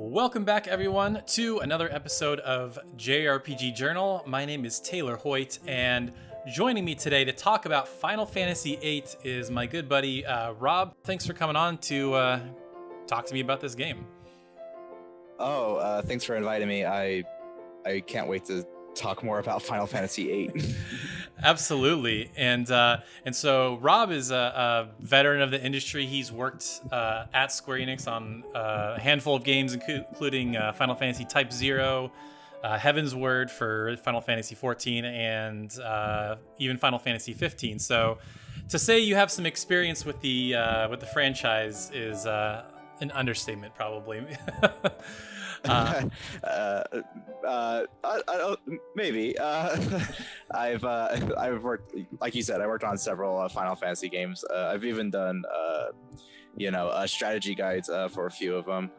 Welcome back, everyone, to another episode of JRPG Journal. My name is Taylor Hoyt, and joining me today to talk about Final Fantasy VIII is my good buddy, Rob. Thanks for coming on to talk to me about this game. Thanks for inviting me. I can't wait to talk more about Final Fantasy VIII. Absolutely. And so Rob is a veteran of the industry. He's worked at Square Enix on a handful of games, including Final Fantasy Type 0, Heaven's Word for Final Fantasy 14, and even Final Fantasy 15. So to say you have some experience with the franchise is an understatement, probably. I don't, maybe. I've worked, like you said, I worked on several Final Fantasy games. I've even done, strategy guides for a few of them.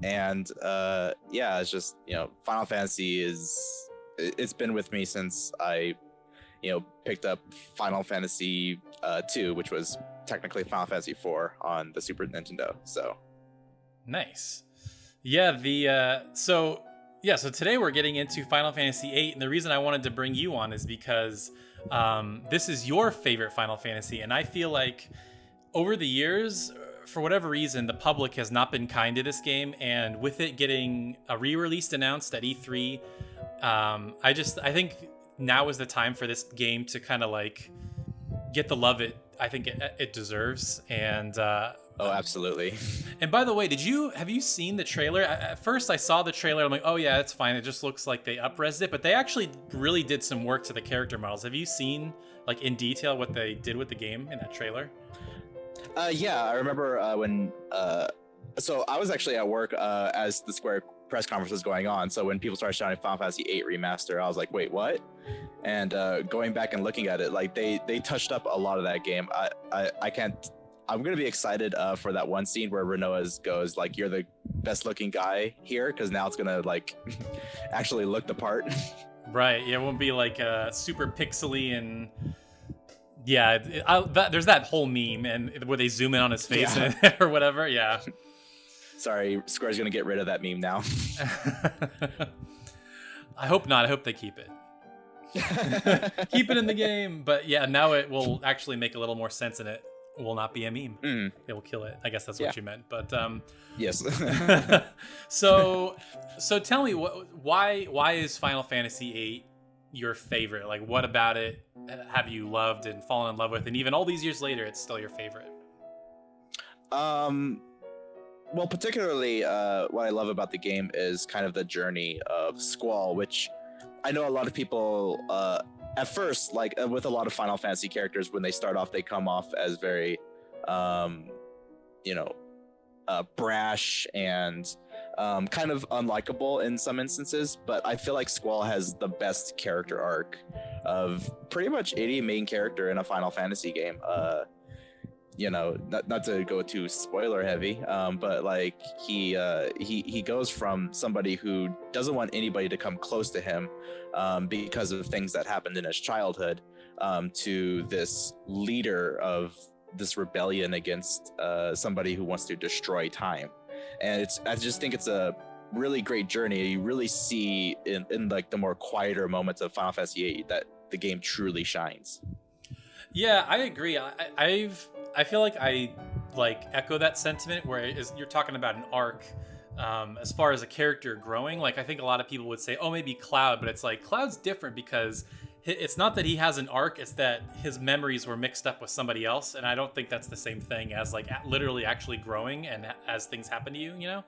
It's just, Final Fantasy it's been with me since I, picked up Final Fantasy 2, which was technically Final Fantasy 4 on the Super Nintendo. So nice. Yeah, so today we're getting into Final Fantasy VIII, and the reason I wanted to bring you on is because this is your favorite Final Fantasy, and I feel like over the years, for whatever reason, the public has not been kind to this game, and with it getting a re-release announced at E3, I think now is the time for this game to kind of like get the love I think it deserves, and Oh, absolutely. And by the way, have you seen the trailer? At first I saw the trailer, I'm like, oh yeah, it's fine. It just looks like they up-resed it, but they actually really did some work to the character models. Have you seen, like, in detail what they did with the game in that trailer? Yeah, I remember when, so I was actually at work as the Square press conference was going on. So when people started shouting Final Fantasy VIII Remaster, I was like, wait, what? And going back and looking at it, like they touched up a lot of that game. I'm going to be excited for that one scene where Renoa goes, like, you're the best looking guy here, because now it's going to, like, actually look the part. Right. Yeah, it won't be, like, super pixely and... Yeah, there's that whole meme and where they zoom in on his face or whatever. Yeah. Sorry, Square's going to get rid of that meme now. I hope not. I hope they keep it. Keep it in the game. But yeah, now it will actually make a little more sense in it. Will not be a meme. It will kill it. I guess that's what you meant. But yes. So tell me, why is Final Fantasy VIII your favorite? Like, what about it have you loved and fallen in love with, and even all these years later, it's still your favorite? Well, particularly what I love about the game is kind of the journey of Squall, which I know a lot of people at first, like with a lot of Final Fantasy characters, when they start off, they come off as very, brash and kind of unlikable in some instances. But I feel like Squall has the best character arc of pretty much any main character in a Final Fantasy game. Not to go too spoiler heavy, but like he goes from somebody who doesn't want anybody to come close to him because of things that happened in his childhood, to this leader of this rebellion against somebody who wants to destroy time. And I just think it's a really great journey. You really see in like the more quieter moments of Final Fantasy VIII that the game truly shines. Yeah, I agree. I feel like I echo that sentiment where you're talking about an arc as far as a character growing. Like, I think a lot of people would say, oh, maybe Cloud, but it's like Cloud's different because it's not that he has an arc, it's that his memories were mixed up with somebody else. And I don't think that's the same thing as like literally actually growing and as things happen to you,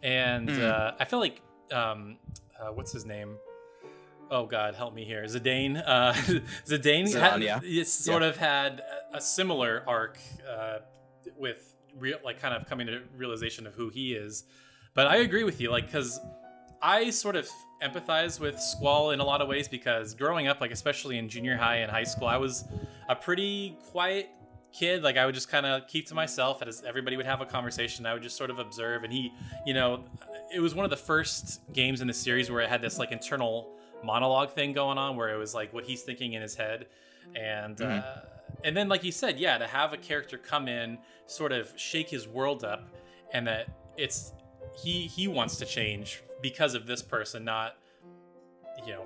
And I feel like, what's his name? Oh God, help me here. Zidane. Zidane had a similar arc with kind of coming to realization of who he is. But I agree with you, like, because I sort of empathize with Squall in a lot of ways, because growing up, like especially in junior high and high school, I was a pretty quiet kid. Like, I would just kind of keep to myself as everybody would have a conversation. I would just sort of observe. And it was one of the first games in the series where it had this like internal monologue thing going on, where it was like what he's thinking in his head. And then, like you said, to have a character come in, sort of shake his world up, and that it's he wants to change because of this person, not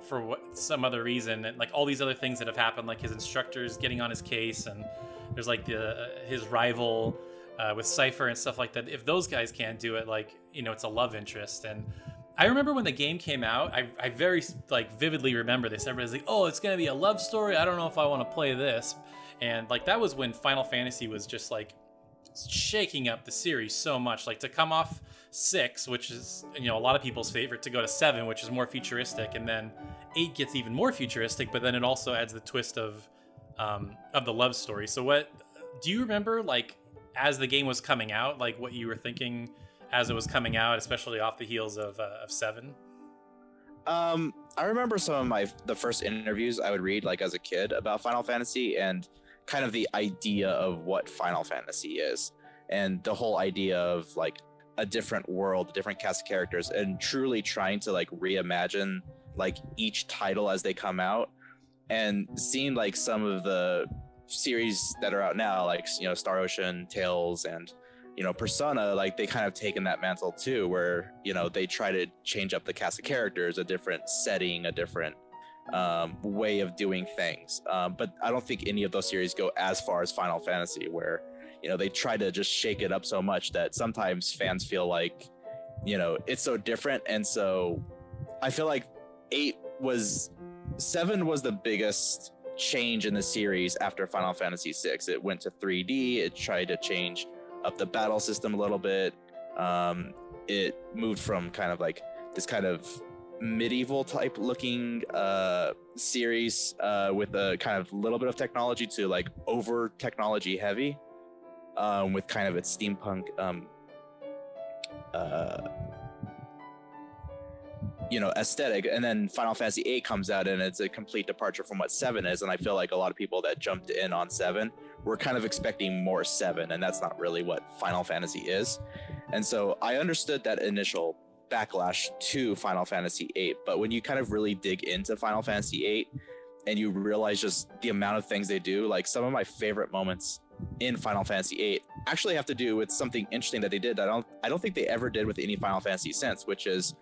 for what some other reason, and like all these other things that have happened, like his instructors getting on his case, and there's like his rival with Cypher and stuff like that. If those guys can't do it, like it's a love interest. And I remember when the game came out, I very like vividly remember this. Everybody's like, oh, it's gonna be a love story, I don't know if I want to play this. And like that was when Final Fantasy was just like shaking up the series so much. Like to come off 6, which is a lot of people's favorite, to go to 7, which is more futuristic, and then 8 gets even more futuristic, but then it also adds the twist of the love story. So what do you remember, like as the game was coming out, like what you were thinking as it was coming out, especially off the heels of 7? I remember some of the first interviews I would read like as a kid about Final Fantasy, and kind of the idea of what Final Fantasy is, and the whole idea of like a different world, a different cast of characters, and truly trying to like reimagine like each title as they come out. And seeing like some of the series that are out now, like Star Ocean, Tales, and Persona, like they kind of taken that mantle too, where they try to change up the cast of characters, a different setting, a different way of doing things. But I don't think any of those series go as far as Final Fantasy, where they try to just shake it up so much that sometimes fans feel like it's so different. And so I feel like 7 was the biggest change in the series after Final Fantasy 6. It went to 3D. It tried to change up the battle system a little bit. It moved from kind of like this kind of medieval type looking series with a kind of little bit of technology to like over technology heavy, with kind of its steampunk aesthetic. And then Final Fantasy 8 comes out, and it's a complete departure from what 7 is. And I feel like a lot of people that jumped in on 7 were kind of expecting more 7, and that's not really what Final Fantasy is. And so I understood that initial backlash to Final Fantasy 8, but when you kind of really dig into Final Fantasy 8 and you realize just the amount of things they do, like some of my favorite moments in Final Fantasy 8 actually have to do with something interesting that they did that I don't think they ever did with any Final Fantasy since, which is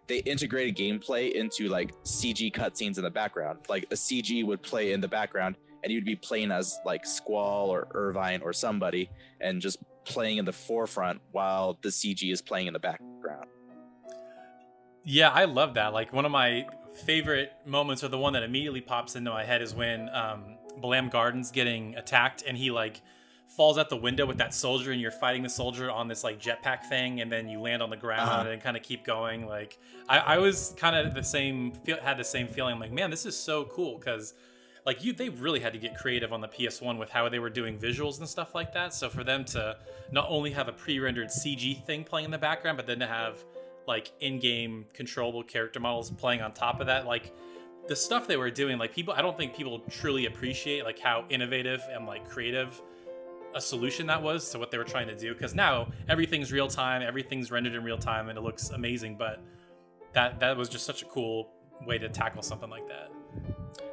they integrated gameplay into like CG cutscenes in the background. Like a CG would play in the background, and you'd be playing as like Squall or Irvine or somebody, and just playing in the forefront while the CG is playing in the background. Yeah, I love that. Like one of my favorite moments, or the one that immediately pops into my head, is when Blam Garden's getting attacked, and he like falls out the window with that soldier, and you're fighting the soldier on this like jetpack thing, and then you land on the ground and kind of keep going. Like I was kind of had the same feeling. I'm like, man, this is so cool, because like they really had to get creative on the PS1 with how they were doing visuals and stuff like that. So for them to not only have a pre-rendered CG thing playing in the background, but then to have like in-game controllable character models playing on top of that, like the stuff they were doing, like I don't think people truly appreciate like how innovative and like creative a solution that was to what they were trying to do. Because now everything's real time, everything's rendered in real time, and it looks amazing. But that was just such a cool way to tackle something like that.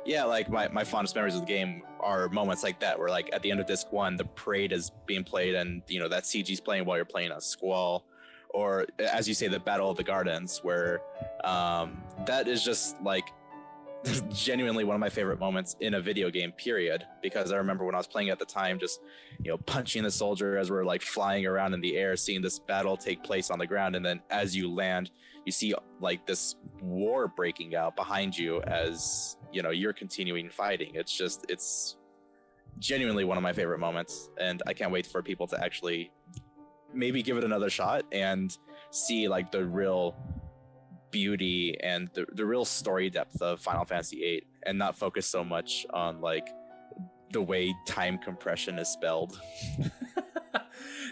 Yeah, like my fondest memories of the game are moments like that, where like at the end of disc 1, the parade is being played, and that CG's playing while you're playing a Squall, or as you say, the Battle of the Gardens, where that is just like genuinely one of my favorite moments in a video game, period. Because I remember when I was playing at the time, just punching the soldier as we're like flying around in the air, seeing this battle take place on the ground, and then as you land, you see like this war breaking out behind you as you're continuing fighting. It's genuinely one of my favorite moments, and I can't wait for people to actually maybe give it another shot and see like the real beauty and the real story depth of Final Fantasy VIII, and not focus so much on like the way time compression is spelled.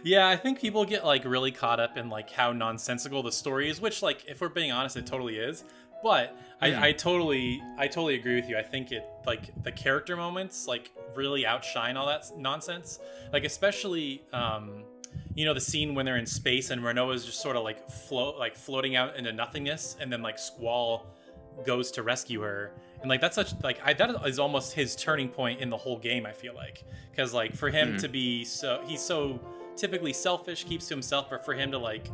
Yeah, I think people get like really caught up in like how nonsensical the story is, which like if we're being honest, it totally is. But I totally agree with you. I think it like the character moments like really outshine all that nonsense. Like especially the scene when they're in space and Renoa's just sort of like floating out into nothingness, and then like Squall goes to rescue her, and like that's such like that is almost his turning point in the whole game, I feel like, because like for him to be he's so typically selfish, keeps to himself, but for him to like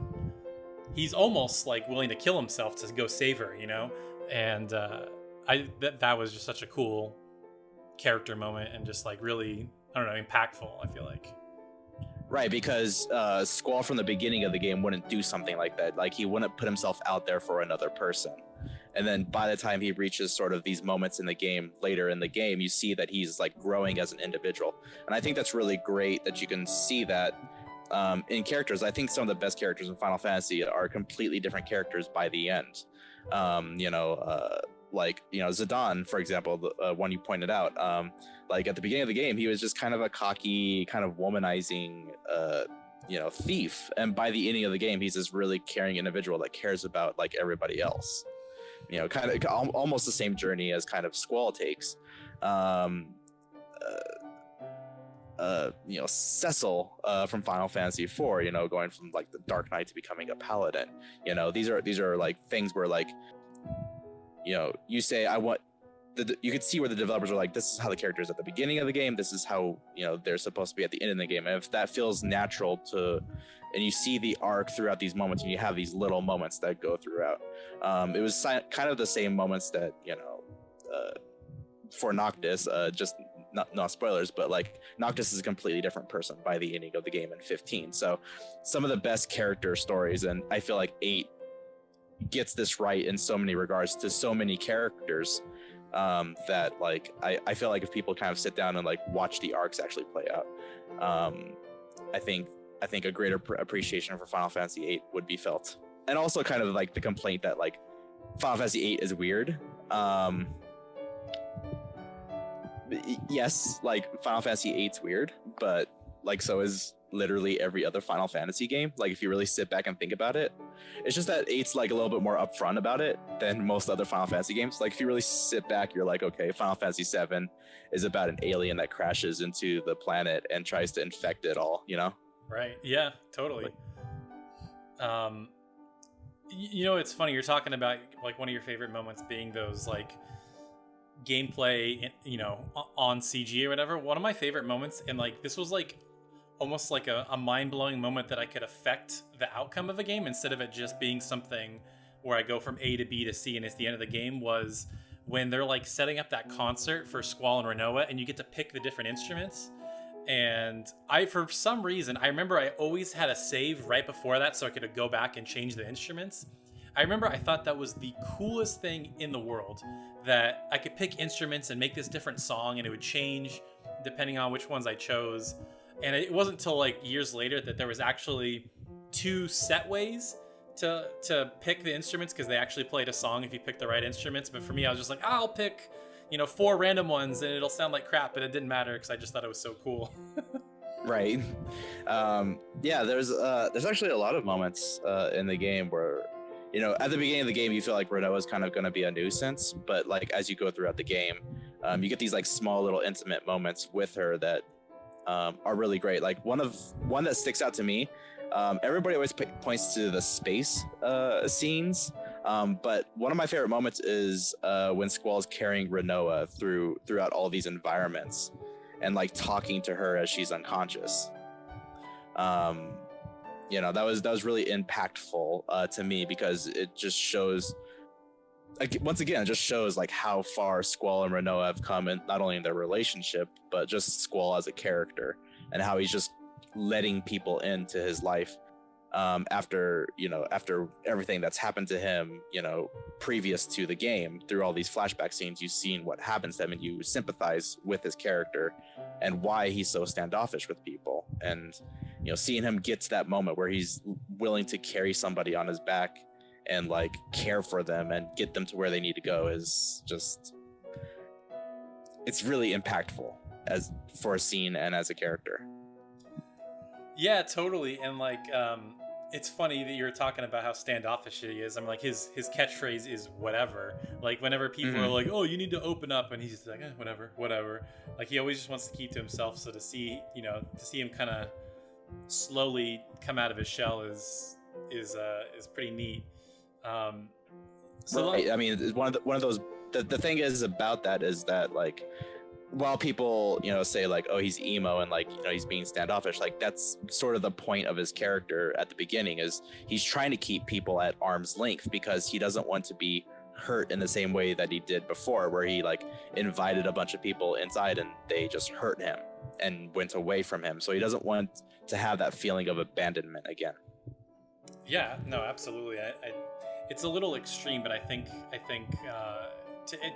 he's almost like willing to kill himself to go save her, you know. And that was just such a cool character moment, and just like really, I don't know, impactful, I feel like. Right, because Squall from the beginning of the game wouldn't do something like that. Like, he wouldn't put himself out there for another person. And then by the time he reaches sort of these moments in the game, later in the game, you see that he's like growing as an individual. And I think that's really great that you can see that in characters. I think some of the best characters in Final Fantasy are completely different characters by the end. Like, you know, Zidane, for example, the one you pointed out, like at the beginning of the game, he was just kind of a cocky, kind of womanizing, thief. And by the ending of the game, he's this really caring individual that cares about like everybody else. You know, kind of almost the same journey as kind of Squall takes. Cecil from Final Fantasy IV, you know, going from like the Dark Knight to becoming a paladin. You know, these are like things where like, you know, you say you could see where the developers are like, this is how the character is at the beginning of the game, this is how, you know, they're supposed to be at the end of the game. And if that feels natural and you see the arc throughout these moments, and you have these little moments that go throughout. It was kind of the same moments that, you know, for Noctis, just not spoilers, but like Noctis is a completely different person by the ending of the game in 15. So some of the best character stories, and I feel like 8 gets this right in so many regards to so many characters, that like I feel like if people kind of sit down and like watch the arcs actually play out, I think a greater appreciation for Final Fantasy VIII would be felt. And also kind of like the complaint that like Final Fantasy VIII is weird. Yes, like Final Fantasy VIII's weird, but like so is literally every other Final Fantasy game. Like if you really sit back and think about it, it's just that 8's like a little bit more upfront about it than most other Final Fantasy games. Like if you really sit back, you're like, okay, Final Fantasy VII is about an alien that crashes into the planet and tries to infect it all, you know? Right. Yeah, totally. You know, it's funny, you're talking about like one of your favorite moments being those like gameplay, you know, on CG or whatever. One of my favorite moments, and like this was like almost like a mind-blowing moment that I could affect the outcome of a game instead of it just being something where I go from A to B to C and it's the end of the game, was when they're like setting up that concert for Squall and Renoa, and you get to pick the different instruments. And for some reason, I remember I always had a save right before that so I could go back and change the instruments. I remember I thought that was the coolest thing in the world, that I could pick instruments and make this different song and it would change depending on which ones I chose. And it wasn't until like years later that there was actually 2 set ways to pick the instruments, because they actually played a song if you pick the right instruments. But for me, I was just like, I'll pick, you know, 4 random ones and it'll sound like crap, but it didn't matter because I just thought it was so cool. Right. Yeah, there's actually a lot of moments in the game where, you know, at the beginning of the game, you feel like Renoa is kind of going to be a nuisance, but like as you go throughout the game, you get these like small little intimate moments with her that are really great. Like one that sticks out to me, everybody always points to the space scenes, but one of my favorite moments is when Squall's carrying Renoa throughout all these environments and like talking to her as she's unconscious. You know, that was really impactful to me, because it just shows, like, once again, it just shows like how far Squall and Renoa have come, and not only in their relationship, but just Squall as a character, and how he's just letting people into his life after everything that's happened to him, you know, previous to the game. Through all these flashback scenes, you've seen what happens to him, and you sympathize with his character and why he's so standoffish with people. And, you know, seeing him get to that moment where he's willing to carry somebody on his back and like care for them and get them to where they need to go is just, it's really impactful as for a scene and as a character. Yeah, totally. And like, it's funny that you're talking about how standoffish he is. I mean, like his catchphrase is whatever. Like whenever people are like, "Oh, you need to open up," and he's like, whatever. Like he always just wants to keep to himself. So to see him kind of slowly come out of his shell is pretty neat. So right. I mean, one of those. The thing is about that is that like while people, say like, oh, he's emo and like, he's being standoffish, like that's sort of the point of his character at the beginning, is he's trying to keep people at arm's length because he doesn't want to be hurt in the same way that he did before, where he like invited a bunch of people inside and they just hurt him and went away from him. So he doesn't want to have that feeling of abandonment again. Yeah, no, absolutely. It's a little extreme, but I think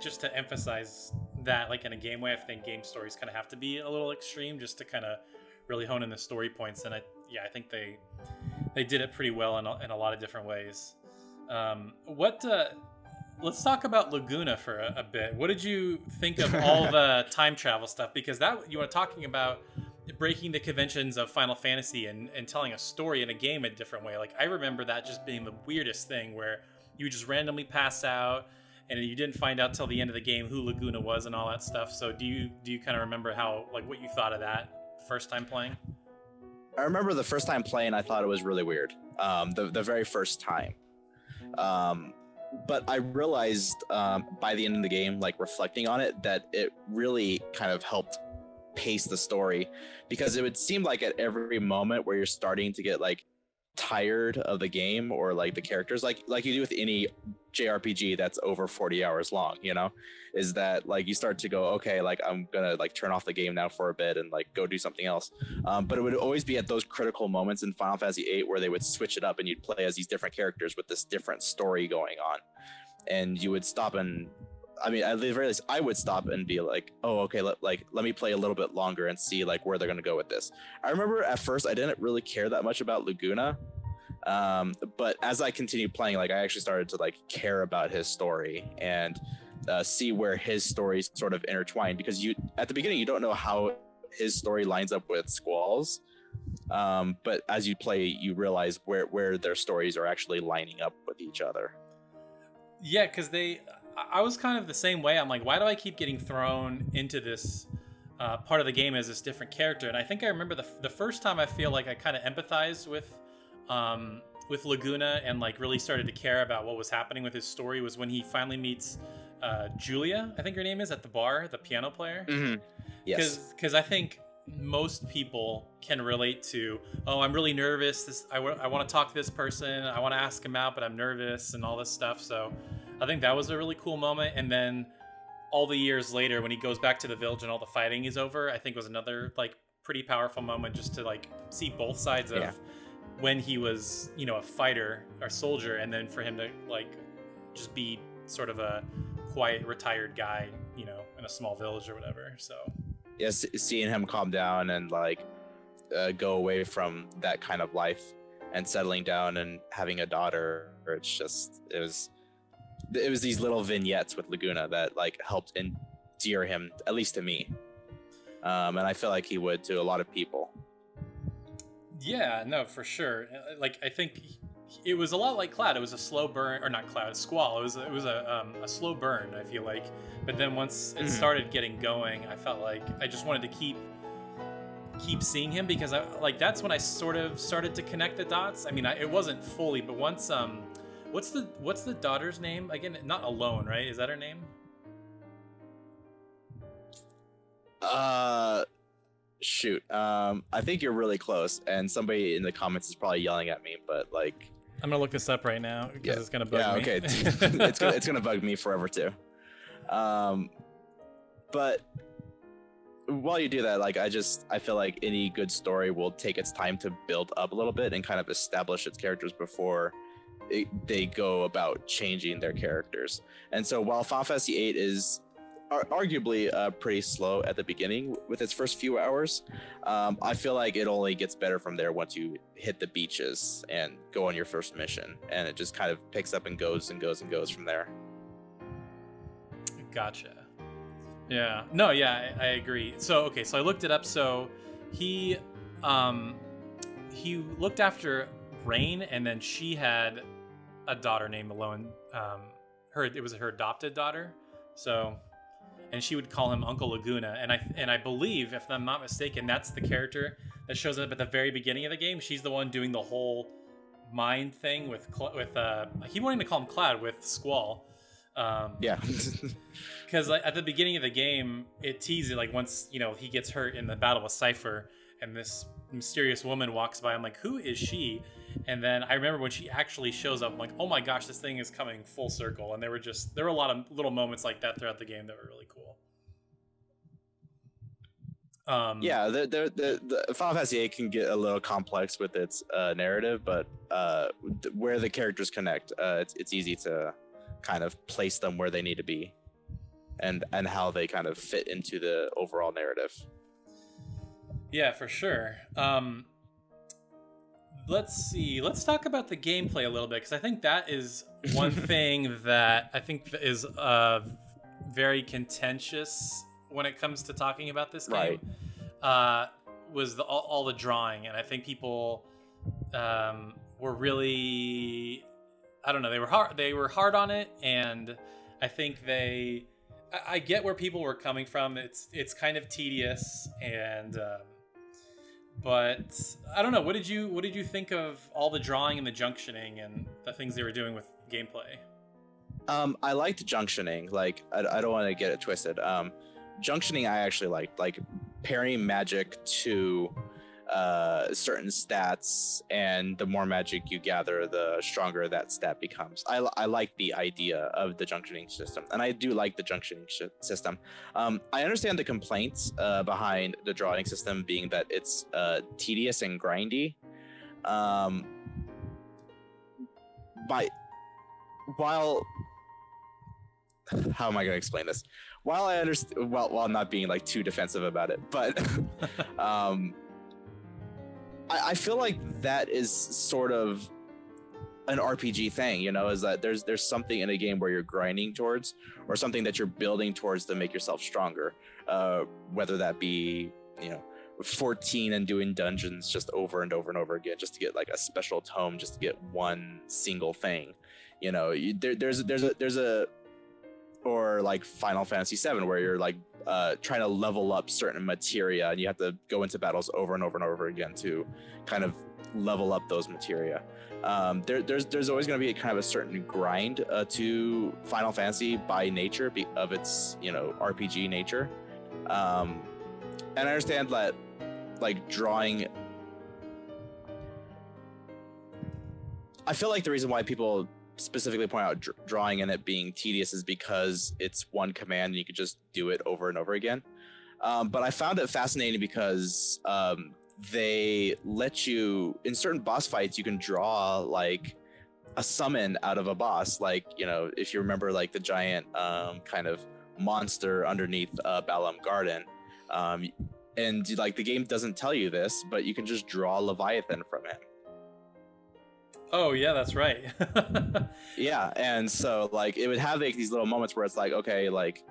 just to emphasize that, like in a game way, I think game stories kind of have to be a little extreme just to kind of really hone in the story points. And I think they did it pretty well in a lot of different ways. Let's talk about Laguna for a bit. What did you think of all the time travel stuff? Because that, you were talking about breaking the conventions of Final Fantasy and telling a story in a game a different way. Like, I remember that just being the weirdest thing, where you just randomly pass out and you didn't find out till the end of the game who Laguna was and all that stuff. So do you kind of remember what you thought of that the first time playing? I remember the first time playing, I thought it was really weird. The very first time. But I realized by the end of the game, like reflecting on it, that it really kind of helped pace the story, because it would seem like at every moment where you're starting to get like tired of the game or like the characters, like you do with any JRPG that's over 40 hours long, is that like you start to go, okay, like I'm gonna like turn off the game now for a bit and like go do something else. But it would always be at those critical moments in Final Fantasy VIII where they would switch it up and you'd play as these different characters with this different story going on, and you would stop and at the very least, I would stop and be like, oh, okay, let me play a little bit longer and see like where they're going to go with this. I remember at first I didn't really care that much about Laguna. But as I continued playing, like I actually started to like care about his story and see where his stories sort of intertwine, because at the beginning, you don't know how his story lines up with Squall's. But as you play, you realize where their stories are actually lining up with each other. Yeah, because I was kind of the same way. I'm like, why do I keep getting thrown into this part of the game as this different character? And I think I remember the first time I feel like I kind of empathized with Laguna and like really started to care about what was happening with his story was when he finally meets Julia, I think her name is, at the bar, the piano player. Mm-hmm. Yes. Because I think most people can relate to, oh, I'm really nervous. I want to talk to this person. I want to ask him out, but I'm nervous and all this stuff. So I think that was a really cool moment. And then all the years later, when he goes back to the village and all the fighting is over, I think was another like pretty powerful moment, just to like see both sides of when he was, a fighter or soldier, and then for him to like just be sort of a quiet, retired guy, in a small village or whatever. So yes, seeing him calm down and like go away from that kind of life and settling down and having a daughter, it was these little vignettes with Laguna that like helped endear him, at least to me. And I feel like he would to a lot of people. Yeah, no, for sure. Like, I think it was a lot like Cloud. It was a slow burn, or not Cloud, Squall. It was a slow burn, I feel like. But then once it started getting going, I felt like I just wanted to keep seeing him, because that's when I sort of started to connect the dots. I mean, it wasn't fully, but once what's the daughter's name again? Not Alone, right? Is that her name? Shoot. I think you're really close, and somebody in the comments is probably yelling at me, but like, I'm gonna look this up right now because it's gonna bug me. Yeah, okay. it's gonna bug me forever too. But while you do that, like, I feel like any good story will take its time to build up a little bit and kind of establish its characters before they go about changing their characters. And so while Final Fantasy VIII is arguably pretty slow at the beginning with its first few hours, I feel like it only gets better from there once you hit the beaches and go on your first mission, and it just kind of picks up and goes and goes and goes from there. Gotcha. Yeah. No, yeah, I agree. So I looked it up. So he looked after Rain, and then she had a daughter named Alone. It was her adopted daughter. So, and she would call him Uncle Laguna, and I believe, if I'm not mistaken, that's the character that shows up at the very beginning of the game. She's the one doing the whole mind thing with I keep wanting to call him Cloud, with Squall, Yeah. Because like, at the beginning of the game, it teases like once he gets hurt in the battle with Cypher, and this mysterious woman walks by. I'm like, who is she? And then I remember when she actually shows up, I'm like, oh my gosh, this thing is coming full circle. And there were a lot of little moments like that throughout the game that were really cool. Yeah, the Final Fantasy VIII can get a little complex with its narrative, but where the characters connect, it's easy to kind of place them where they need to be, and how they kind of fit into the overall narrative. Yeah, for sure. Let's see. Let's talk about the gameplay a little bit, because I think that is one thing that I think is very contentious when it comes to talking about this game. Right. Was all the drawing, and I think people were really, I don't know, they were hard on it, and I think I get where people were coming from. It's kind of tedious, and but I don't know. What did you think of all the drawing and the junctioning and the things they were doing with gameplay? I liked junctioning. Like, I don't want to get it twisted. Junctioning I actually liked, like pairing magic to certain stats, and the more magic you gather, the stronger that stat becomes. I like the idea of the junctioning system, and I do like the junctioning system. I understand the complaints behind the drawing system being that it's tedious and grindy. While how am I going to explain this? While I understand, while not being like too defensive about it, but I feel like that is sort of an RPG thing, is that there's something in a game where you're grinding towards, or something that you're building towards to make yourself stronger. Whether that be 14 and doing dungeons just over and over and over again, just to get like a special tome, just to get one single thing. There's a or like Final Fantasy VII, where you're like trying to level up certain materia, and you have to go into battles over and over and over again to kind of level up those materia. There's always going to be kind of a certain grind to Final Fantasy by nature of its RPG nature, and I understand that like drawing. I feel like the reason why people specifically point out drawing and it being tedious is because it's one command and you could just do it over and over again. But I found it fascinating because they let you, in certain boss fights, you can draw like a summon out of a boss. Like, if you remember like the giant kind of monster underneath Balam Garden. And like the game doesn't tell you this, but you can just draw Leviathan from him. Oh yeah, that's right. Yeah, and so like it would have like these little moments where it's like, okay, like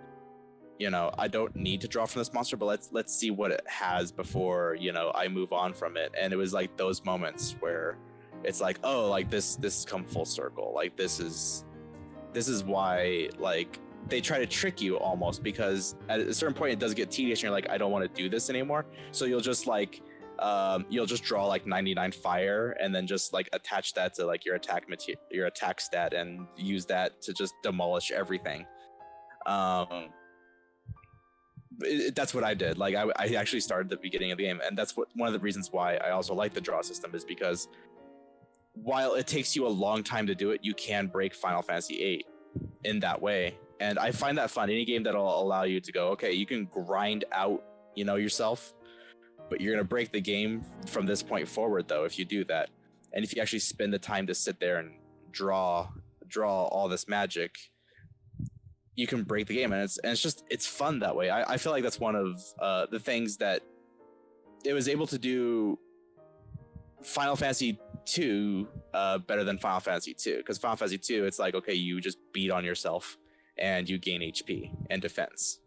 I don't need to draw from this monster, but let's see what it has before I move on from it. And it was like those moments where it's like, oh, like this has come full circle. Like this is why like they try to trick you almost, because at a certain point it does get tedious and you're like, I don't want to do this anymore. So you'll just like you'll just draw like 99 fire and then just like attach that to like your attack stat and use that to just demolish everything. That's what I did. Like I actually started at the beginning of the game, and that's one of the reasons why I also like the draw system, is because while it takes you a long time to do it, you can break Final Fantasy VIII in that way. And I find that fun. Any game that'll allow you to go, okay, you can grind out yourself, but you're going to break the game from this point forward, though, if you do that. And if you actually spend the time to sit there and draw all this magic, you can break the game. And it's fun that way. I feel like that's one of the things that it was able to do Final Fantasy II better than Final Fantasy II. Because Final Fantasy II, it's like, okay, you just beat on yourself and you gain HP and defense.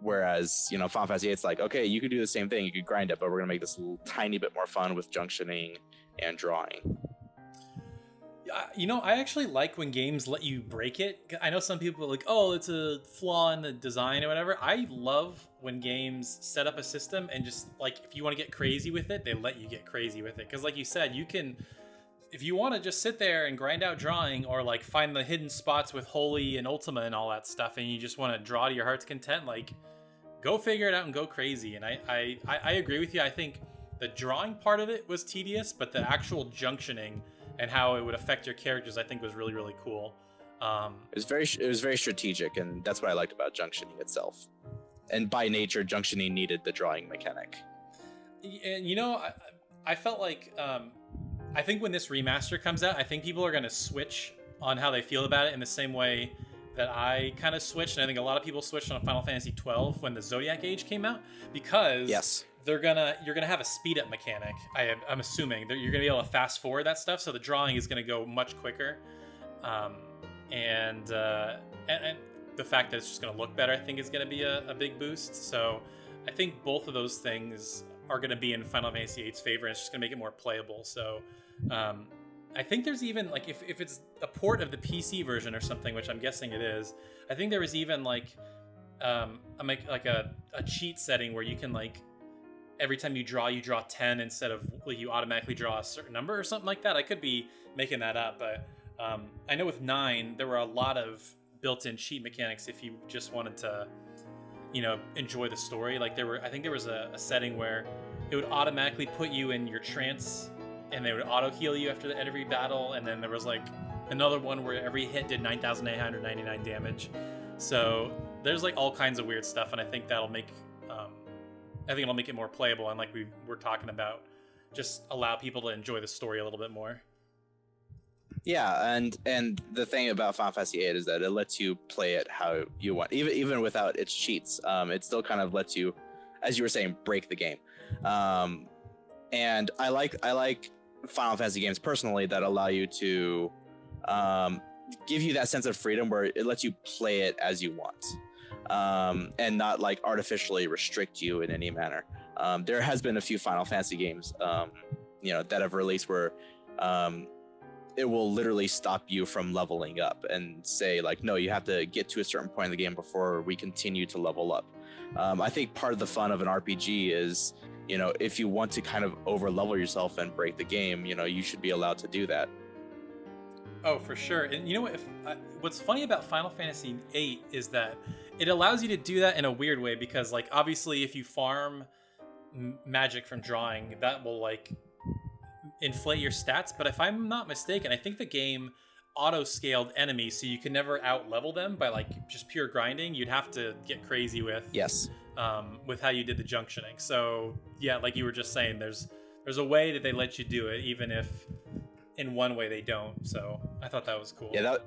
Whereas, Final Fantasy, it's like, okay, you can do the same thing. You could grind it, but we're going to make this a little tiny bit more fun with junctioning and drawing. I actually like when games let you break it. I know some people are like, oh, it's a flaw in the design or whatever. I love when games set up a system and just, like, if you want to get crazy with it, they let you get crazy with it. Because like you said, you can if you want to just sit there and grind out drawing, or like find the hidden spots with Holy and Ultima and all that stuff, and you just want to draw to your heart's content, like go figure it out and go crazy. And I agree with you. I think the drawing part of it was tedious, but the actual junctioning and how it would affect your characters, I think, was really, really cool. It was very strategic, and that's what I liked about junctioning itself. And by nature, junctioning needed the drawing mechanic. And you know, I felt like I think when this remaster comes out, I think people are going to switch on how they feel about it in the same way that I kind of switched, and I think a lot of people switched on Final Fantasy 12 when the Zodiac Age came out, because yes, you're gonna have a speed up mechanic. I'm assuming that you're gonna be able to fast forward that stuff, so the drawing is gonna go much quicker, and the fact that it's just gonna look better, I think, is gonna be a big boost. So I think both of those things are gonna be in Final Fantasy VIII's favor, and it's just gonna make it more playable. So I think there's even, like, if it's a port of the PC version or something, which I'm guessing it is, I think there was even like a cheat setting where you can, like, every time you draw 10 instead of, like, you automatically draw a certain number or something like that. I could be making that up, but I know with 9 there were a lot of built-in cheat mechanics if you just wanted to, you know, enjoy the story. Like, I think there was a setting where it would automatically put you in your trance, and they would auto heal you after every battle. And then there was like another one where every hit did 9,899 damage. So there's like all kinds of weird stuff, and I think that'll make it'll make it more playable, and like we were talking about, just allow people to enjoy the story a little bit more. Yeah, and the thing about Final Fantasy VIII is that it lets you play it how you want, even without its cheats. It still kind of lets you, as you were saying, break the game. And I like Final Fantasy games personally that allow you to give you that sense of freedom where it lets you play it as you want, and not like artificially restrict you in any manner. There has been a few Final Fantasy games, that have released where it will literally stop you from leveling up and say, like, no, you have to get to a certain point in the game before we continue to level up. I think part of the fun of an RPG is, if you want to kind of over level yourself and break the game, you should be allowed to do that. Oh, for sure. And you know what? What's funny about Final Fantasy VIII is that it allows you to do that in a weird way, because, like, obviously if you farm magic from drawing, that will, like, inflate your stats. But if I'm not mistaken, I think the game auto-scaled enemies, so you can never out-level them by, like, just pure grinding. You'd have to get crazy with with how you did the junctioning. So yeah, like you were just saying, there's a way that they let you do it, even if in one way they don't. So I thought that was cool. Yeah,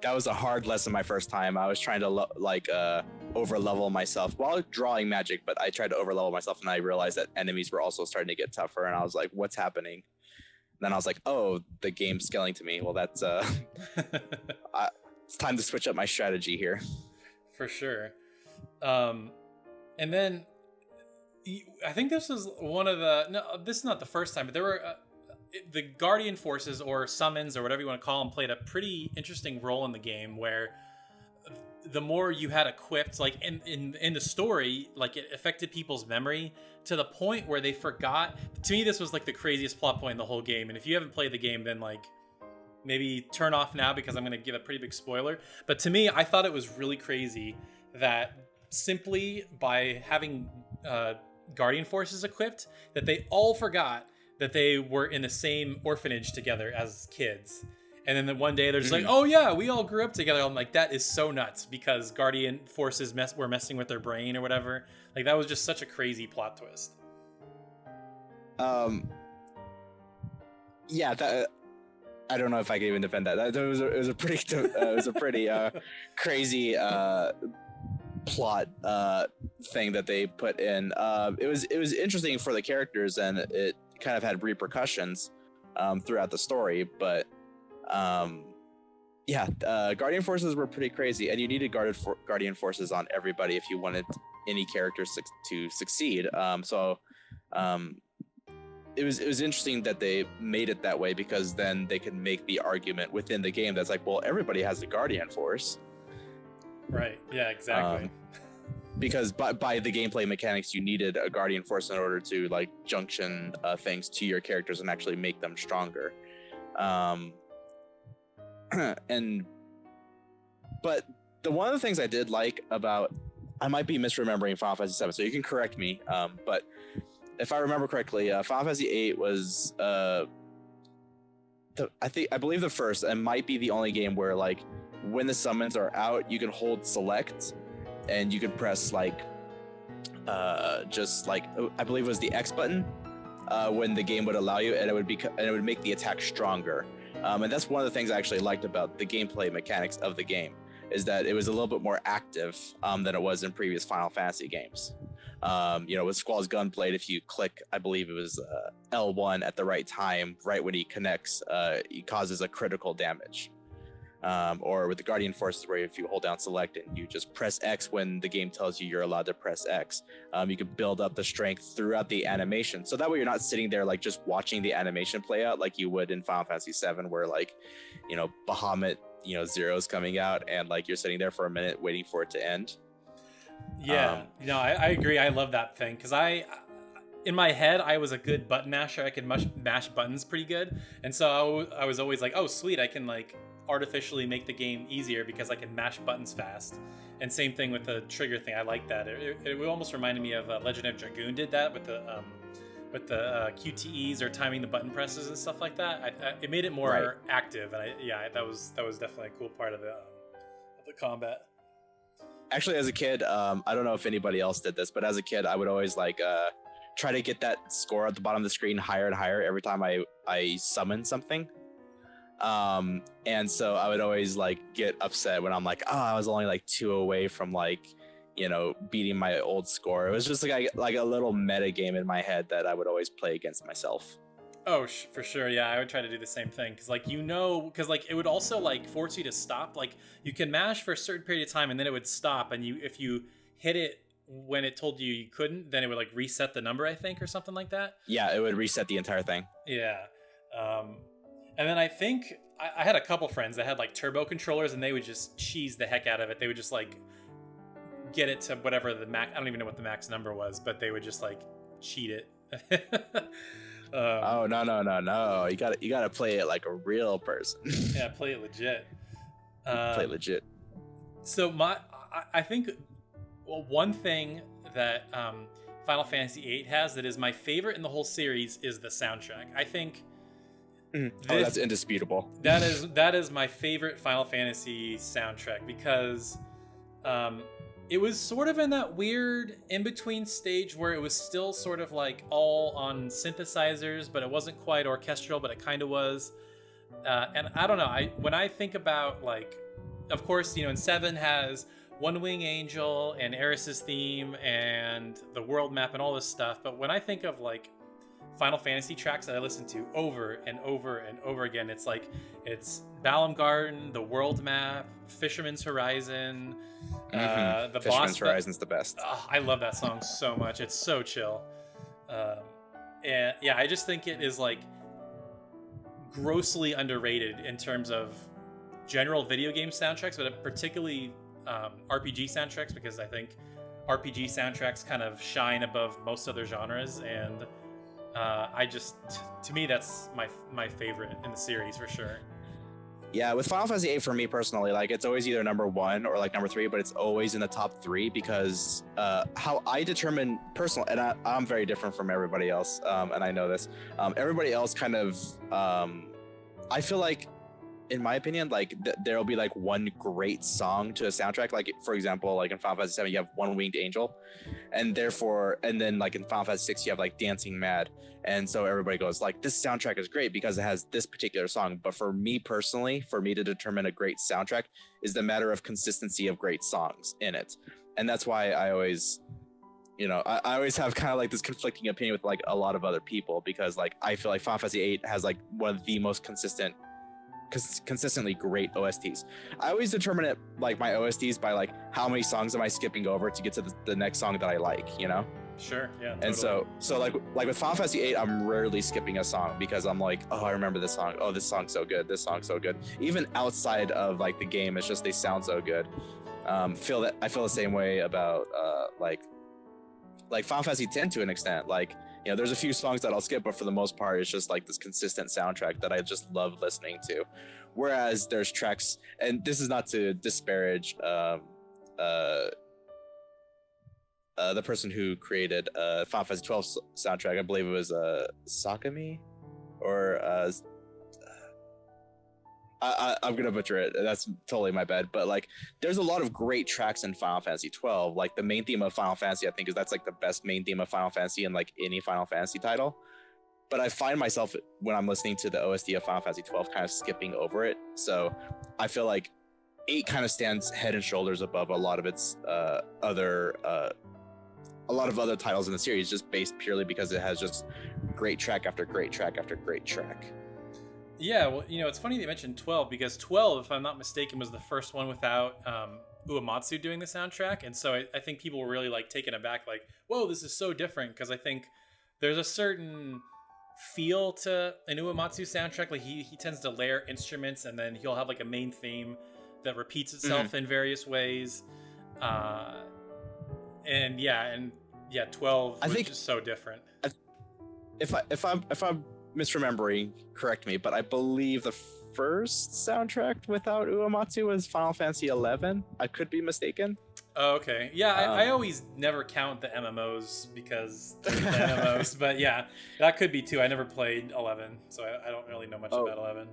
that was a hard lesson my first time. I was trying to over level myself while drawing magic, but I tried to over level myself, and I realized that enemies were also starting to get tougher, and I was like, what's happening? And then I was like, oh, the game's scaling to me. Well, that's it's time to switch up my strategy here. For sure. And then I think this is this is not the first time, but there were the Guardian Forces, or summons, or whatever you want to call them, played a pretty interesting role in the game, where the more you had equipped, like in the story, like, it affected people's memory to the point where they forgot. To me, this was like the craziest plot point in the whole game. And if you haven't played the game, then, like, maybe turn off now, because I'm going to give a pretty big spoiler. But to me, I thought it was really crazy that simply by having Guardian Forces equipped, that they all forgot that they were in the same orphanage together as kids. And then one day they're just like, oh yeah, we all grew up together. I'm like, that is so nuts, because Guardian Forces were messing with their brain or whatever. Like, that was just such a crazy plot twist. Yeah, I don't know if I can even defend that. It was a pretty crazy plot thing that they put in. It was interesting for the characters, and it kind of had repercussions throughout the story, but Guardian Forces were pretty crazy, and you needed Guardian Forces on everybody if you wanted any characters to succeed. It was interesting that they made it that way, because then they could make the argument within the game that's like, well, everybody has a Guardian Force. Right. Yeah, exactly. Because by the gameplay mechanics, you needed a Guardian Force in order to, like, junction things to your characters and actually make them stronger. Um, and but one of the things I did like about, I might be misremembering Final Fantasy VII, so you can correct me. But if I remember correctly, Final Fantasy VIII was I believe the first and might be the only game where like when the summons are out, you can hold select and you can press like just like I believe it was the X button when the game would allow you, and it would make the attack stronger. And that's one of the things I actually liked about the gameplay mechanics of the game, is that it was a little bit more active than it was in previous Final Fantasy games. With Squall's gunblade, if you click, I believe it was L1 at the right time, right when he connects, he causes a critical damage. Or with the Guardian Forces, where if you hold down select and you just press X when the game tells you you're allowed to press X, you can build up the strength throughout the animation. So that way you're not sitting there like just watching the animation play out like you would in Final Fantasy VII, where like, Bahamut, Zero's coming out and like you're sitting there for a minute waiting for it to end. Yeah, I agree. I love that thing because in my head, I was a good button masher. I could mash buttons pretty good. And so I was always like, oh, sweet, I can like artificially make the game easier because I can mash buttons fast. And same thing with the trigger thing. I like that. It almost reminded me of Legend of Dragoon did that with the QTEs or timing the button presses and stuff like that. It made it more active. And that was definitely a cool part of the combat. Actually, as a kid, I don't know if anybody else did this, but as a kid, I would always like try to get that score at the bottom of the screen higher and higher every time I summon something. And so I would always like get upset when I'm like, oh, I was only like 2 away from like, beating my old score. It was just like a little meta game in my head that I would always play against myself. Oh, for sure. Yeah, I would try to do the same thing because like it would also like force you to stop. Like you can mash for a certain period of time and then it would stop, and if you hit it when it told you couldn't, then it would like reset the number, I think, or something like that. Yeah, it would reset the entire thing. Yeah. And then I think I had a couple friends that had like turbo controllers, and they would just cheese the heck out of it. They would just like get it to whatever the max. I don't even know what the max number was, but they would just like cheat it. Oh no! You gotta play it like a real person. Yeah, play it legit. Play legit. So I think one thing that Final Fantasy VIII has that is my favorite in the whole series is the soundtrack. I think. That's indisputable. That is my favorite Final Fantasy soundtrack because it was sort of in that weird in-between stage where it was still sort of like all on synthesizers, but it wasn't quite orchestral, but it kind of was. And I don't know, when I think about like, of course, in 7 has One Wing Angel and Eris's theme and the world map and all this stuff, but when I think of like Final Fantasy tracks that I listen to over and over and over again, it's Balam Garden, the world map, Fisherman's Horizon, the Fisherman's boss. Horizon's the best. I love that song so much. It's so chill. And yeah, I just think it is like grossly underrated in terms of general video game soundtracks, but particularly RPG soundtracks, because I think RPG soundtracks kind of shine above most other genres, and to me, that's my favorite in the series for sure. Yeah, with Final Fantasy VIII for me personally, like it's always either number 1 or like number 3, but it's always in the top 3 because how I determine personal, and I'm very different from everybody else, and I know this. Everybody else kind of, I feel like, in my opinion, like there'll be like one great song to a soundtrack. Like for example, like in Final Fantasy VII, you have One Winged Angel, and then like in Final Fantasy VI, you have like Dancing Mad, and so everybody goes like, this soundtrack is great because it has this particular song. But for me personally, for me to determine a great soundtrack is the matter of consistency of great songs in it, and that's why I always. I always have kind of like this conflicting opinion with like a lot of other people, because like I feel like Final Fantasy VIII has like one of the most consistently great OSTs. I always determine it like my OSTs by like how many songs am I skipping over to get to the next song that I like, Sure, yeah, totally. And so like with Final Fantasy VIII, I'm rarely skipping a song because I'm like, oh, I remember this song. Oh, this song's so good. This song's so good. Even outside of like the game, it's just they sound so good. I feel the same way about like Final Fantasy X to an extent. Like there's a few songs that I'll skip, but for the most part, it's just like this consistent soundtrack that I just love listening to. Whereas there's tracks, and this is not to disparage the person who created Final Fantasy 12 soundtrack. I believe it was Sakami, or I'm gonna butcher it. That's totally my bad. But like, there's a lot of great tracks in Final Fantasy 12. Like the main theme of Final Fantasy, I think that's like the best main theme of Final Fantasy in like any Final Fantasy title. But I find myself when I'm listening to the OST of Final Fantasy 12 kind of skipping over it. So I feel like 8 kind of stands head and shoulders above a lot of its other titles in the series, just based purely because it has just great track after great track after great track. Yeah, well, it's funny that you mentioned 12, because 12, if I'm not mistaken, was the first one without Uematsu doing the soundtrack. And so I think people were really like taken aback, like, whoa, this is so different. Because I think there's a certain feel to an Uematsu soundtrack. Like he tends to layer instruments, and then he'll have like a main theme that repeats itself in various ways. And 12 was just so different. If I'm misremembering, correct me, but I believe the first soundtrack without Uematsu was Final Fantasy 11. I could be mistaken. Oh, okay. Yeah, I always never count the MMOs because they're the MMOs, but yeah, that could be too. I never played 11, so I don't really know much about 11.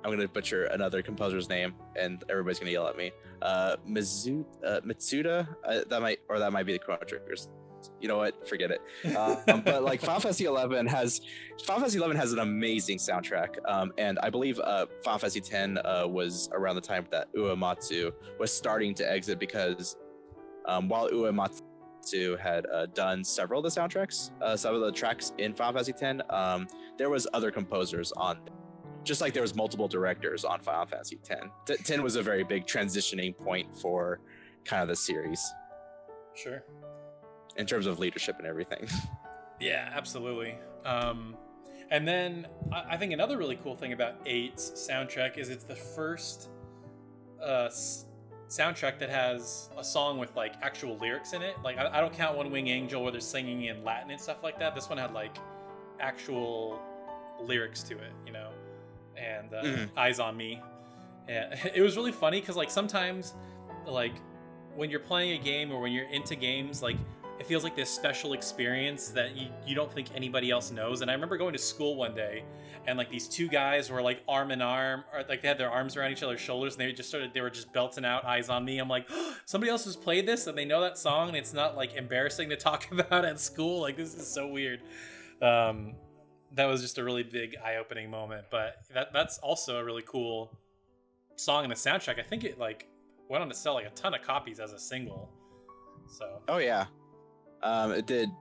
I'm gonna butcher another composer's name, and everybody's gonna yell at me. Mitsuda. That might be the Chrono Triggers. You know what? Forget it. But like Final Fantasy 11 has an amazing soundtrack, and I believe Final Fantasy 10 was around the time that Uematsu was starting to exit, because while Uematsu had done several of the soundtracks, some of the tracks in Final Fantasy 10, there was other composers on. Just like there was multiple directors on Final Fantasy 10. 10 was a very big transitioning point for kind of the series. Sure. In terms of leadership and everything. Yeah, absolutely. And then I think another really cool thing about 8's soundtrack is it's the first soundtrack that has a song with like actual lyrics in it. Like I don't count One Wing Angel where they're singing in Latin and stuff like that. This one had like actual lyrics to it, and Eyes on Me. And it was really funny because like sometimes like when you're playing a game or when you're into games, like it feels like this special experience that you don't think anybody else knows. And I remember going to school one day, and like these two guys were like arm in arm, or like they had their arms around each other's shoulders, and they were just belting out Eyes on Me. I'm like, oh, somebody else has played this and they know that song, and it's not like embarrassing to talk about at school. Like this is so weird. That was just a really big eye-opening moment. But that's also a really cool song in the soundtrack. I think it like went on to sell like a ton of copies as a single. So. Oh yeah. It did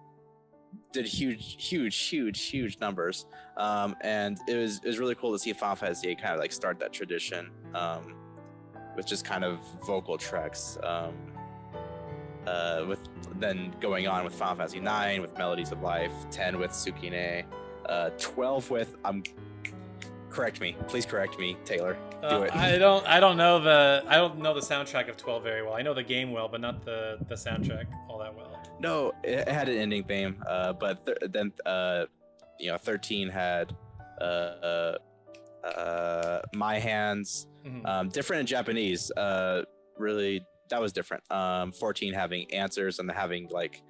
huge numbers, and it was really cool to see Final Fantasy VIII kind of like start that tradition, with just kind of vocal tracks, with then going on with Final Fantasy IX with Melodies of Life, 10 with Tsukine, 12 with please correct me, Taylor. Do it. I don't know the soundtrack of 12 very well. I know the game well, but not the soundtrack all that well. No, it had an ending theme, but then 13 had My Hands, different in Japanese. Really, that was different. 14 having Answers, and having like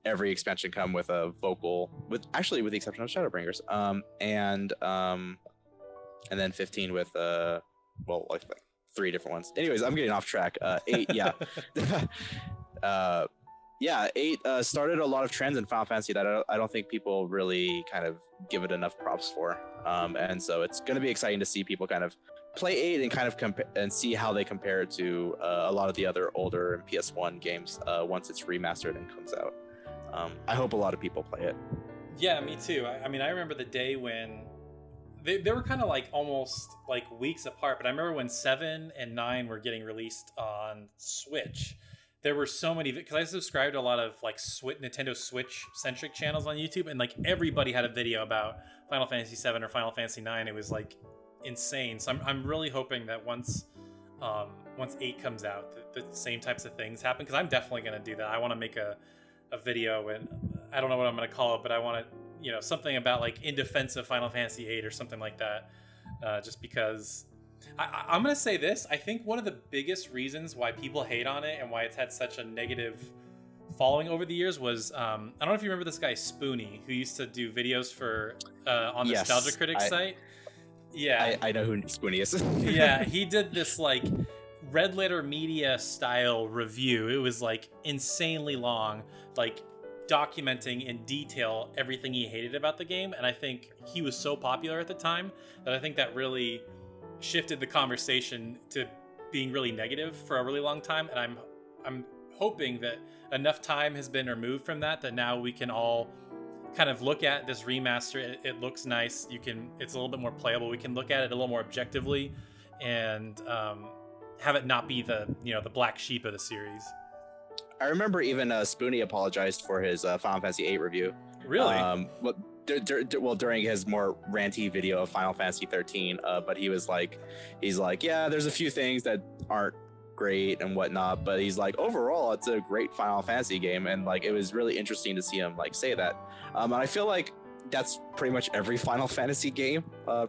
every expansion come with a vocal, with the exception of Shadowbringers, and then 15 with like 3 different ones. Anyways, I'm getting off track. 8, yeah. 8 started a lot of trends in Final Fantasy that I don't think people really kind of give it enough props for. And so it's going to be exciting to see people kind of play 8 and kind of and see how they compare it to a lot of the other older PS1 games once it's remastered and comes out. I hope a lot of people play it. Yeah, me too. I mean, I remember the day when they were kind of like almost like weeks apart, but I remember when 7 and 9 were getting released on Switch. There were so many, because I subscribed to a lot of like Nintendo Switch centric channels on YouTube, and like everybody had a video about Final Fantasy 7 or Final Fantasy 9. It was like insane. So I'm really hoping that once 8 comes out, the same types of things happen, because I'm definitely going to do that. I want to make a a video, and I don't know what I'm going to call it, but I want to, something about like in defense of Final Fantasy VIII or something like that. Just because I'm going to say this, I think one of the biggest reasons why people hate on it and why it's had such a negative following over the years was I don't know if you remember this guy Spoony, who used to do videos for on the Nostalgia Critic site. Yeah, I know who Spoony is. Yeah, he did this like Red Letter Media style review. It was like insanely long, like documenting in detail everything he hated about the game. And I think he was so popular at the time that I think that really shifted the conversation to being really negative for a really long time. And I'm hoping that enough time has been removed from that now we can all kind of look at this remaster. It looks nice. It's a little bit more playable. We can look at it a little more objectively and have it not be the black sheep of the series. I remember even Spoony apologized for his Final Fantasy VIII review. Really? During his more ranty video of Final Fantasy 13, but he's like, yeah, there's a few things that aren't great and whatnot, but he's like, overall, it's a great Final Fantasy game, and like it was really interesting to see him like say that. And I feel like that's pretty much every Final Fantasy game,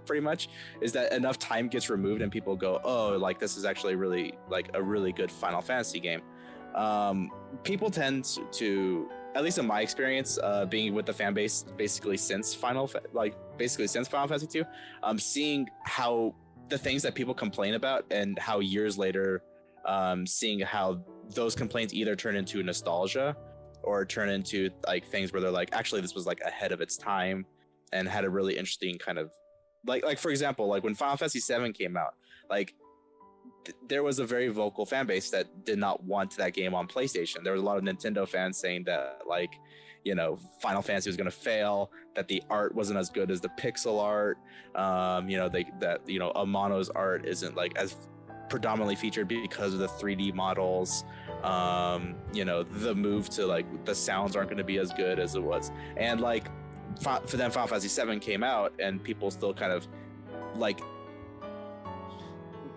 pretty much, is that enough time gets removed and people go, oh, like this is actually really like a really good Final Fantasy game. People tend to, at least in my experience, being with the fan base basically since Final Fantasy 2, seeing how the things that people complain about and how years later, seeing how those complaints either turn into nostalgia or turn into like things where they're like, actually this was like ahead of its time and had a really interesting kind of like for example, like when Final Fantasy 7 came out, like there was a very vocal fan base that did not want that game on PlayStation. There was a lot of Nintendo fans saying that like, Final Fantasy was going to fail, that the art wasn't as good as the pixel art, Amano's art isn't like as predominantly featured because of the 3D models. The move to like the sounds aren't going to be as good as it was, and like for them Final Fantasy 7 came out and people still kind of like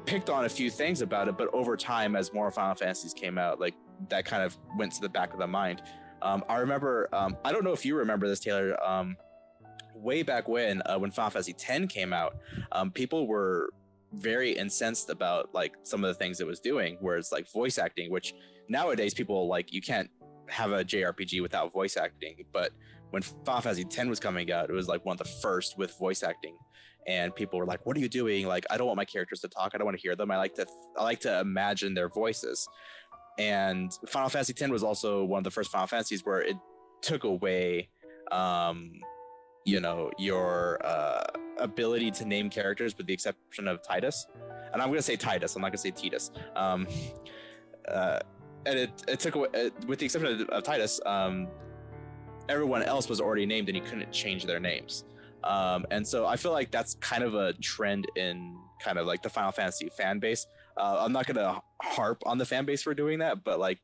picked on a few things about it, but over time as more Final Fantasies came out, like that kind of went to the back of the mind. I remember, I don't know if you remember this, Taylor, way back when Final Fantasy X came out, people were very incensed about like some of the things it was doing, where it's like voice acting, which nowadays people like, you can't have a JRPG without voice acting. But when Final Fantasy X was coming out, it was like one of the first with voice acting, and people were like, what are you doing? Like, I don't want my characters to talk. I don't want to hear them. I like to imagine their voices. And Final Fantasy X was also one of the first Final Fantasies where it took away your ability to name characters, with the exception of Titus. And I'm going to say Titus, I'm not going to say Titus. And it took away, with the exception of Titus, everyone else was already named and you couldn't change their names. And so I feel like that's kind of a trend in kind of like the Final Fantasy fan base. I'm not going to harp on the fan base for doing that, but like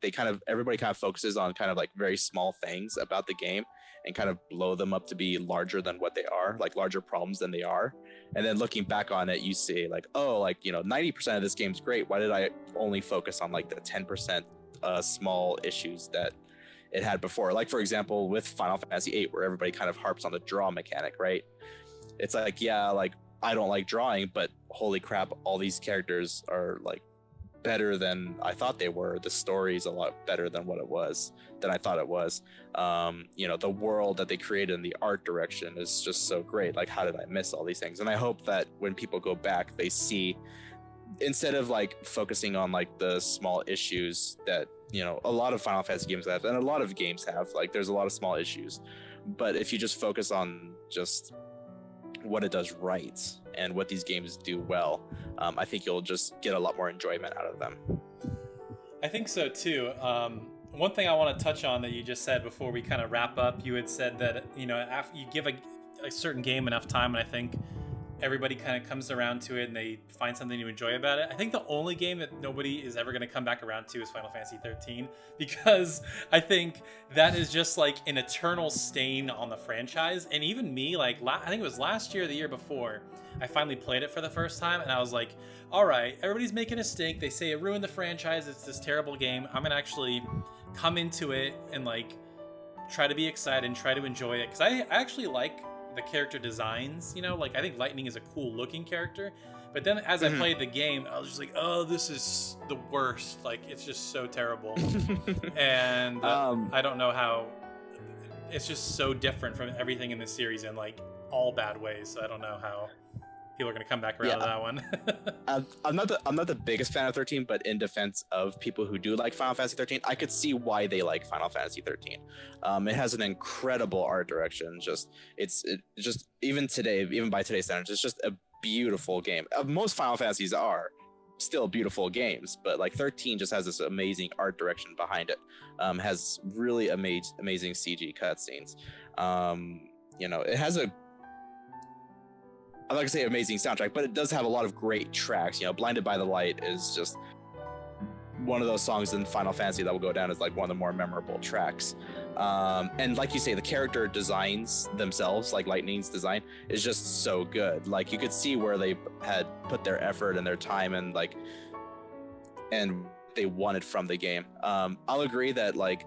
everybody kind of focuses on kind of like very small things about the game and kind of blow them up to be larger than what they are, like larger problems than they are. And then looking back on it, you see like, oh, like, 90% of this game's great. Why did I only focus on like the 10% small issues that it had before? Like, for example, with Final Fantasy VIII, where everybody kind of harps on the draw mechanic, right? It's like, yeah, like I don't like drawing, but holy crap, all these characters are like better than I thought they were. The story's a lot better than I thought it was. The world that they created and the art direction is just so great. Like, how did I miss all these things? And I hope that when people go back, they see, instead of like focusing on like the small issues that, a lot of Final Fantasy games have, and a lot of games have, like there's a lot of small issues, but if you just focus on just what it does right and what these games do well, I think you'll just get a lot more enjoyment out of them. I think so too. One thing I want to touch on that you just said before we kind of wrap up, you had said that, after you give a certain game enough time, and I think everybody kind of comes around to it and they find something to enjoy about it. I think the only game that nobody is ever going to come back around to is Final Fantasy 13, because I think that is just like an eternal stain on the franchise. And even me, like I think it was last year or the year before, I finally played it for the first time and I was like, all right, everybody's making a stink. They say it ruined the franchise. It's this terrible game. I'm going to actually come into it and like try to be excited and try to enjoy it, because I actually like the character designs. You know, like I think Lightning is a cool looking character, but then as I played the game, I was just like, oh, this is the worst. Like it's just so terrible, and I don't know how. It's just so different from everything in the series in like all bad ways. So I don't know how people are going to come back around to that one. I'm not the biggest fan of 13, but in defense of people who do like Final Fantasy 13, I could see why they like Final Fantasy 13. It has an incredible art direction. It's just even today, even by today's standards, it's just a beautiful game. Most Final Fantasies are still beautiful games, but like 13 just has this amazing art direction behind it. Has really amazing CG cutscenes. You know, it has a, I'm not gonna say amazing soundtrack, but it does have a lot of great tracks. You know, Blinded by the Light is just one of those songs in Final Fantasy that will go down as like one of the more memorable tracks. And like you say, the character designs themselves, like Lightning's design, is just so good. Like you could see where they had put their effort and their time and like, and they wanted from the game. I'll agree that like,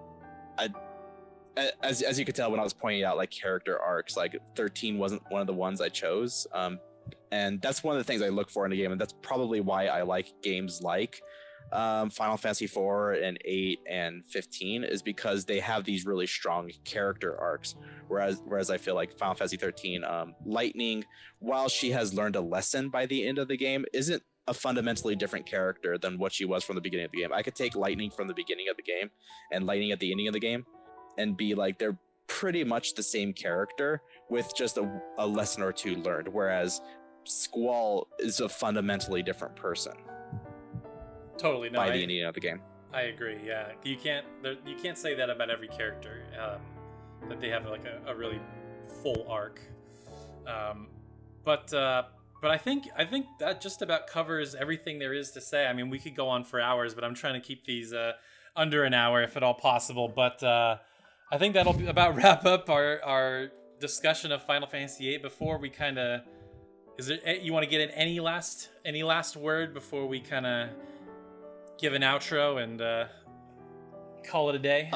as you could tell when I was pointing out like character arcs, like 13 wasn't one of the ones I chose. And that's one of the things I look for in a game, and that's probably why I like games like Final Fantasy 4 and 8 and 15, is because they have these really strong character arcs. Whereas I feel like Final Fantasy 13, Lightning, while she has learned a lesson by the end of the game, isn't a fundamentally different character than what she was from the beginning of the game. I could take Lightning from the beginning of the game and Lightning at the ending of the game and be like, they're pretty much the same character with just a lesson or two learned. Whereas Squall is a fundamentally different person. Totally, no. By the ending of the game, I agree. Yeah, you can't say that about every character. That they have like a really full arc. But I think that just about covers everything there is to say. I mean, we could go on for hours, but I'm trying to keep these under an hour if at all possible. But I think that'll about wrap up our discussion of Final Fantasy VIII. Before we kind of, is there, you want to get in any last word before we kind of give an outro and call it a day?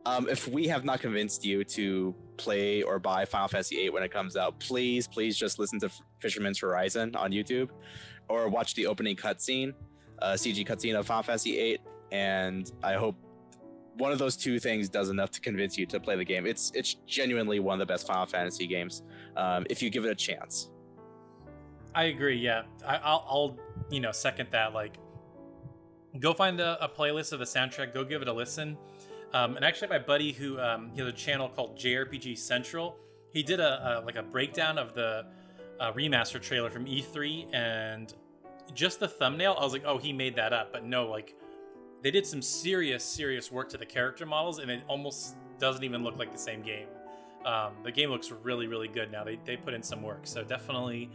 If we have not convinced you to play or buy Final Fantasy VIII when it comes out, please just listen to Fisherman's Horizon on YouTube, or watch the opening cutscene, CG cutscene of Final Fantasy VIII, and I hope one of those two things does enough to convince you to play the game. It's genuinely one of the best Final Fantasy games, if you give it a chance. I agree. Yeah, I'll second that. Like, go find a playlist of the soundtrack. Go give it a listen. And actually, my buddy who he has a channel called JRPG Central, he did a breakdown of the remaster trailer from E3, and just the thumbnail, I was like, oh, he made that up. But no, like, they did some serious work to the character models, and it almost doesn't even look like the same game. The game looks really, really good now. They put in some work, so definitely,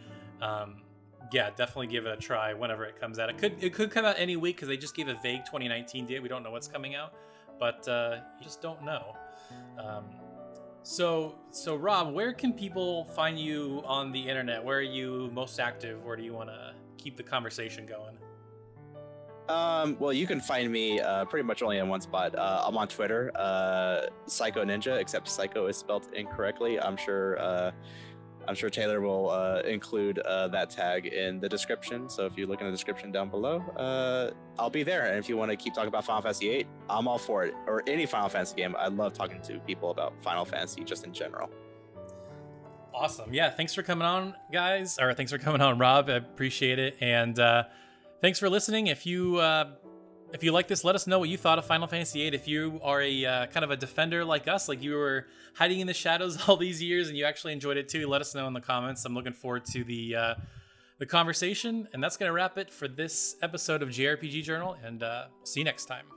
definitely give it a try whenever it comes out. It could come out any week because they just gave a vague 2019 date. We don't know what's coming out, but you just don't know. So Rob, where can people find you on the internet? Where are you most active? Where do you want to keep the conversation going? Well, you can find me pretty much only in one spot. I'm on Twitter, Pshyco Ninja, except Psycho is spelled incorrectly. I'm sure Taylor will include that tag in the description. So if you look in the description down below, I'll be there. And if you want to keep talking about Final Fantasy VIII, I'm all for it. Or any Final Fantasy game. I love talking to people about Final Fantasy just in general. Awesome. Yeah, thanks for coming on, guys. Or thanks for coming on, Rob. I appreciate it. And thanks for listening. If you like this, let us know what you thought of Final Fantasy VIII. If you are a kind of a defender like us, like you were hiding in the shadows all these years and you actually enjoyed it too, let us know in the comments. I'm looking forward to the conversation. And that's going to wrap it for this episode of JRPG Journal. And see you next time.